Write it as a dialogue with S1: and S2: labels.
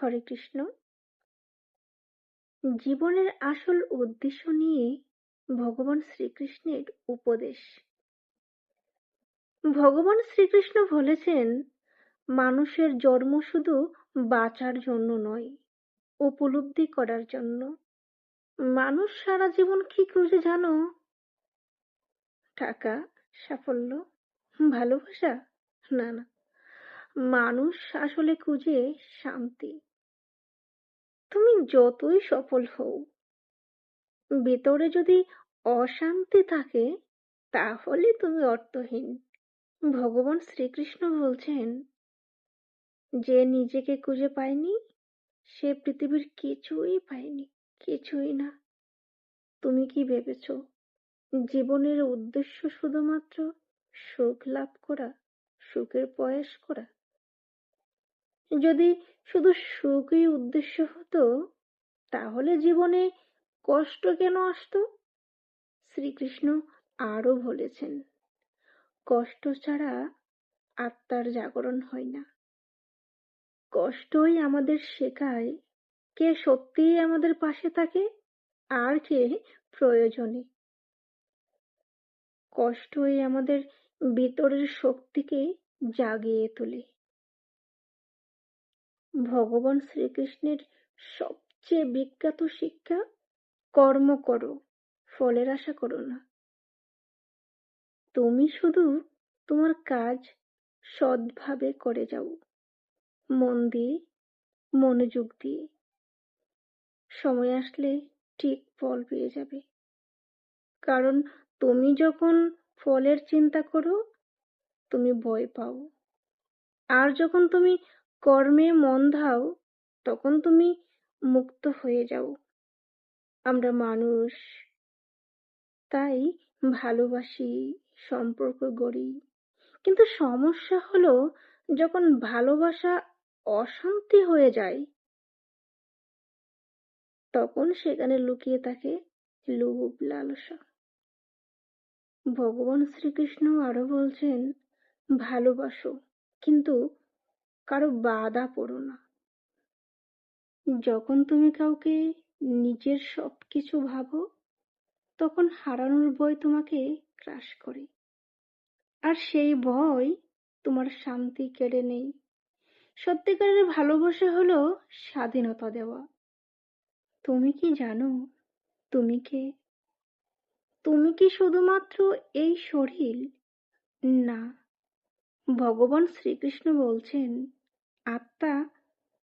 S1: হরে কৃষ্ণ। জীবনের আসল উদ্দেশ্য নিয়ে ভগবান শ্রীকৃষ্ণের উপদেশ। ভগবান শ্রীকৃষ্ণ বলেছেন, মানুষের জন্ম শুধু বাঁচার জন্য নয়, উপলব্ধি করার জন্য। মানুষ সারা জীবন কি খুঁজে জানো? টাকা, সাফল্য, ভালোবাসা? না না, মানুষ আসলে খুঁজে শান্তি। তুমি যতই সফল হও, ভেতরে যদি অশান্তি থাকে তাহলে তুমি অর্থহীন। ভগবান শ্রীকৃষ্ণ বলছেন, যে নিজেকে খুঁজে পায়নি সে পৃথিবীর কিছুই পায়নি, কিছুই না। তুমি কি ভেবেছ জীবনের উদ্দেশ্য শুধুমাত্র সুখ লাভ করা, সুখের প্রয়াস করা? যদি শুধু সুখই উদ্দেশ্য হতো তাহলে জীবনে কষ্ট কেন আসতো? শ্রীকৃষ্ণ আরো বলেছেন, কষ্ট ছাড়া আত্মার জাগরণ হয় না। কষ্টই আমাদের শেখায় কে সত্যিই আমাদের পাশে থাকে আর কে প্রয়োজনে। কষ্টই আমাদের ভিতরের শক্তিকে জাগিয়ে তোলে। ভগবান শ্রীকৃষ্ণের সবচেয়ে বিখ্যাত শিক্ষা, কর্ম করো, ফলের আশা করো না। তুমি শুধু তোমার কাজ সৎভাবে করে যাও, মন দিয়ে, মনোযোগ দিয়ে। সময় আসলে ঠিক ফল পেয়ে যাবে। কারণ তুমি যখন ফলের চিন্তা করো তুমি ভয় পাও, আর যখন তুমি কর্মে মন দাও তখন তুমি মুক্ত হয়ে যাও। আমরা মানুষ, তাই ভালোবাসি, সম্পর্ক গড়ি, কিন্তু সমস্যা হলো যখন ভালোবাসা অশান্তি হয়ে যায় তখন সেখানে লুকিয়ে থাকে লোভ, লালসা। ভগবান শ্রীকৃষ্ণ আরো বলছেন, ভালোবাসো কিন্তু কারো বাধা পড়ো না। যখন তুমি কাউকে নিজের সবকিছু ভাবো তখন হারানোর ভয় তোমাকে গ্রাস করে, আর সেই ভয় তোমার শান্তি কেড়ে নেয়। সত্যিকারের ভালোবাসা হলো স্বাধীনতা দেওয়া। তুমি কি জানো তুমি কে? তুমি কি শুধুমাত্র এই শরীর? না, ভগবান শ্রীকৃষ্ণ বলছেন, আত্মা